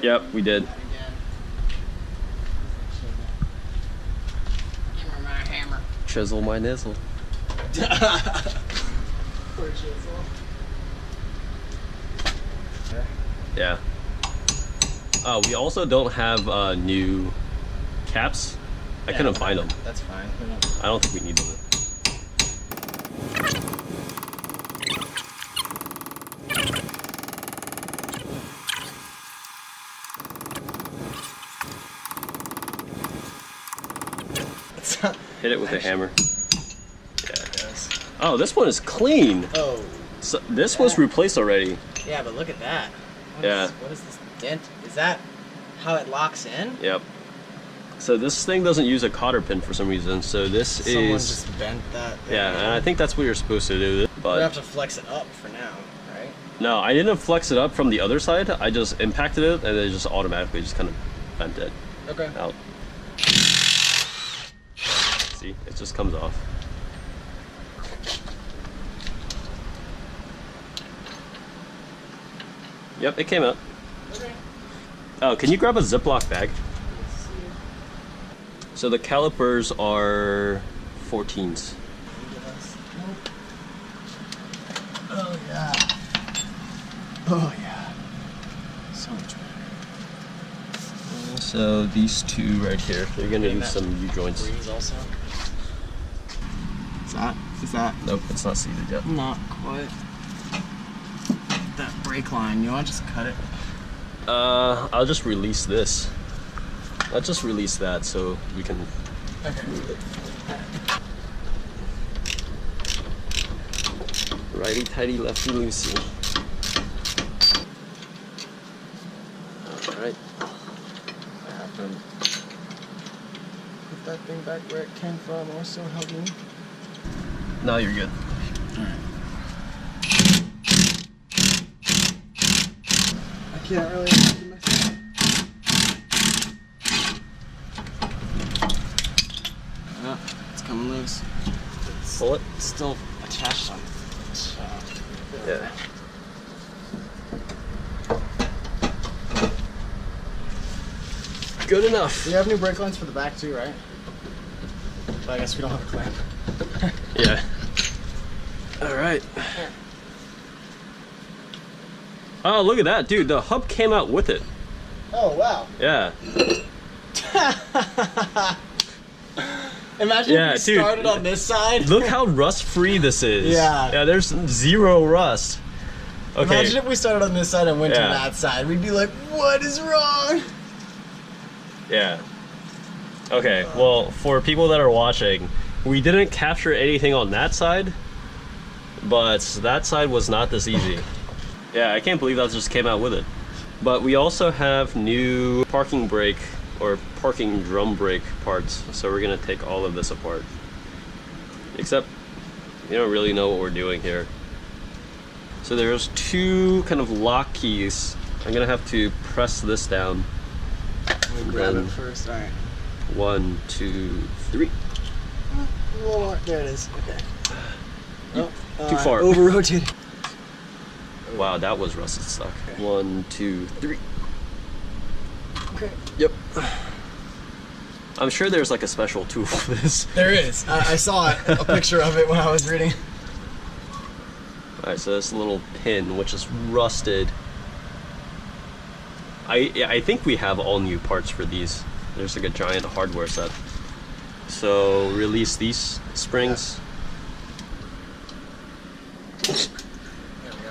Yep, we did. Hammer my hammer. Chisel my nizzle. Poor chisel. Yeah. We also don't have new caps. I couldn't find them. That's fine. I don't think we need them. Hit it with a hammer. Yeah. Oh, this one is clean. Oh. So this was replaced already. Yeah, but look at that. What is this dent? Is that how it locks in? Yep. So this thing doesn't use a cotter pin for some reason. So this Someone just bent that thing. Yeah, and I think that's what you're supposed to do. But we have to flex it up for now, right? No, I didn't flex it up from the other side. I just impacted it and it just automatically just kind of bent it out. See, it just comes off. Yep, it came out. Okay. Oh, can you grab a Ziploc bag? So the calipers are 14s. Oh yeah. Oh yeah. So much better. So these two right here, they're gonna use some U-joints. Also. Is that? Nope, it's not seated yet. Not quite. That brake line, you want to just cut it? I'll just release this. I'll just release that so we can move it. Righty tighty, lefty loosey. Alright. I have to put that thing back where it came from, also help me. Now you're good. Alright. I can't really do myself. Oh, it's coming loose. Pull it. It's still attached on. Yeah. Good enough. You have new brake lines for the back too, right? But I guess we don't have a clamp. Yeah. Alright. Oh, look at that, dude. The hub came out with it. Oh, wow. Yeah. Imagine if we started on this side. Look how rust-free this is. Yeah. Yeah, there's zero rust. Okay. Imagine if we started on this side and went to that side. We'd be like, what is wrong? Yeah. Okay, well, for people that are watching, we didn't capture anything on that side, but that side was not this easy. Yeah, I can't believe that just came out with it. But we also have new parking brake or parking drum brake parts, so we're gonna take all of this apart. Except, we don't really know what we're doing here. So there's two kind of lock keys. I'm gonna have to press this down. Let me grab it first, alright. 1, 2, 3. A little more. There it is. Okay. Too far. Over-rotated. Wow, that was rusted stuck. Okay. 1, 2, 3. Okay. Yep. I'm sure there's like a special tool for this. There is. I saw a picture of it when I was reading. Alright, so this little pin, which is rusted. I think we have all new parts for these. There's like a giant hardware set. So release these springs.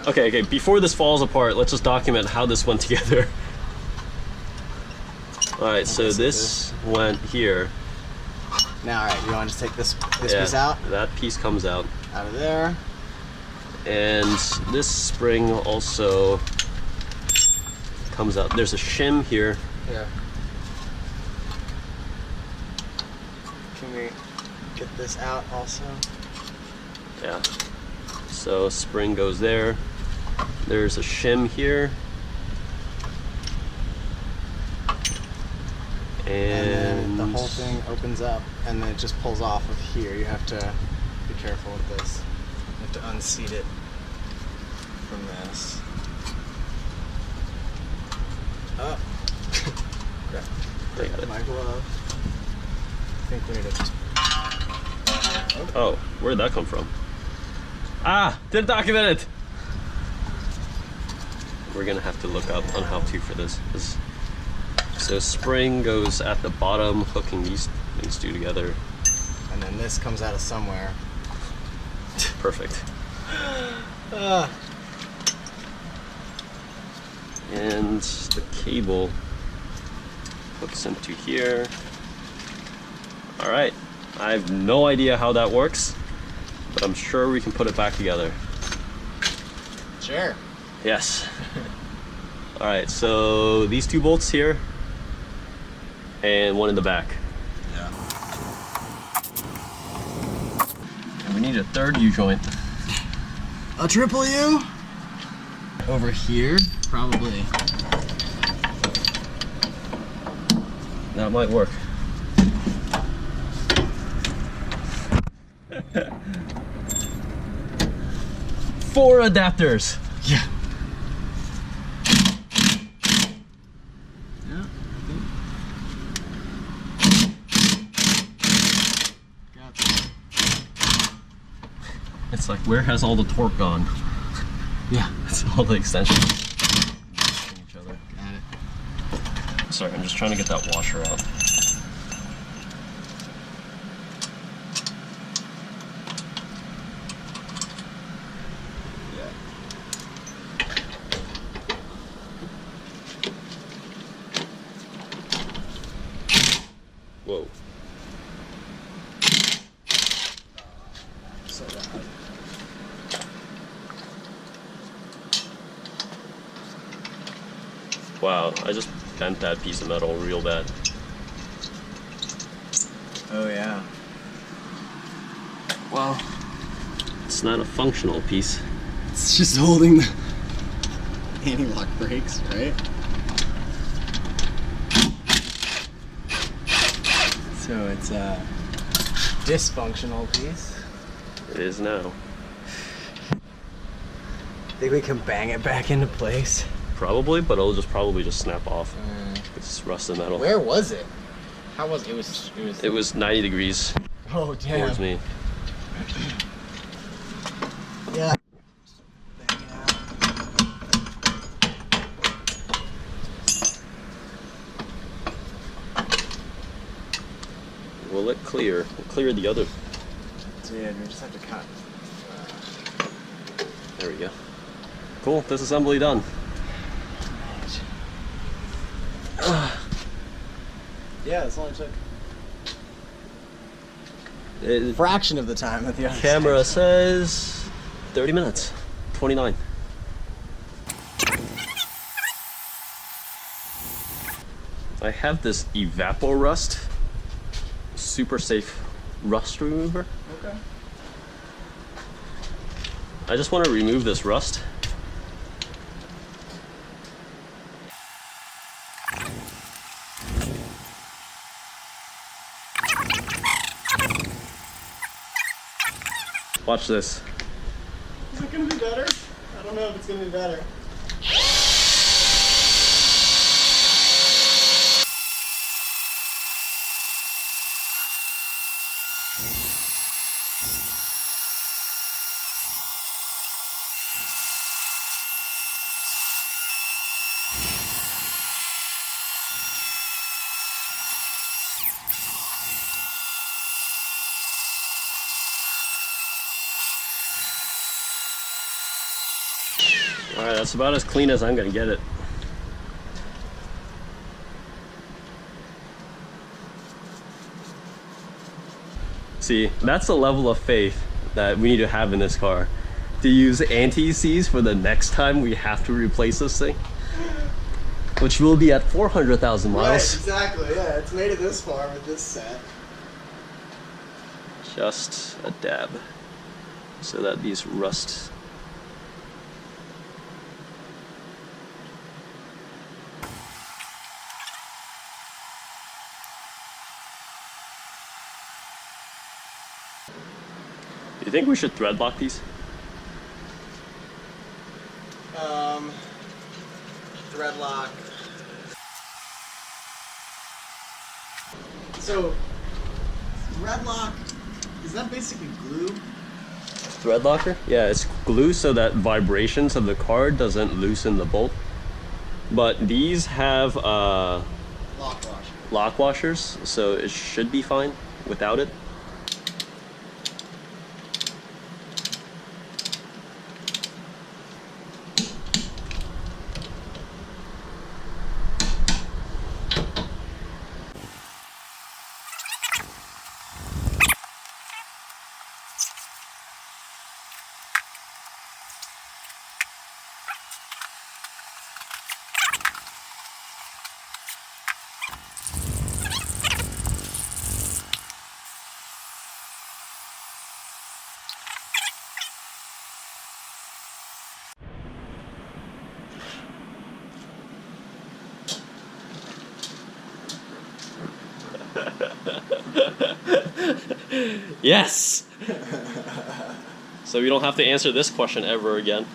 Okay, before this falls apart, let's just document how this went together. Alright, so this went here. Now, alright, you want to just take this piece out? That piece comes out. Out of there. And this spring also comes out. There's a shim here. Yeah. Can we get this out also? Yeah. So spring goes there. There's a shim here. And then the whole thing opens up and then it just pulls off of here. You have to be careful with this. You have to unseat it from this. Oh, I got it. My glove. I think we need to just... Oh, where did that come from? Ah, didn't document it! We're gonna have to look up on how to for this. So spring goes at the bottom, hooking these two together. And then this comes out of somewhere. Perfect. And the cable hooks into here. All right, I have no idea how that works, but I'm sure we can put it back together. Sure. Yes. All right, so these two bolts here and one in the back. Yeah. And we need a third U-joint. A triple U? Over here, probably. That might work. Four adapters. Yeah. Yeah. Got that. It's like, where has all the torque gone? Yeah. It's all the extensions. Each other. Got it. Sorry, I'm just trying to get that washer out. Whoa. So loud. Wow, I just bent that piece of metal real bad. Oh yeah. Well, it's not a functional piece. It's just holding the anti-lock brakes, right? So it's a dysfunctional piece. It is now. Think we can bang it back into place? Probably, but it'll just probably just snap off. It's rusted metal. Where was it? How was it? It was 90 degrees Oh damn. towards me. Yeah. Will it clear? We'll clear the other. So yeah, we just have to cut. There we go. Cool, disassembly done. Yeah, this only took The fraction of the time that the other camera side. says 30 minutes, 29. I have this Evapor Rust, super safe rust remover. Okay. I just want to remove this rust. Watch this. Is it gonna be better? I don't know if it's gonna be better. Alright, that's about as clean as I'm gonna get it. See, that's the level of faith that we need to have in this car. To use anti-seize for the next time we have to replace this thing. Which will be at 400,000 miles. Right, exactly, yeah. It's made it this far with this set. Just a dab. So that these rust. Do you think we should thread lock these? Thread lock. So, thread lock, is that basically glue? Thread locker? Yeah, it's glue so that vibrations of the card doesn't loosen the bolt. But these have Lock washer. lock washers, so it should be fine without it. Yes! So we don't have to answer this question ever again.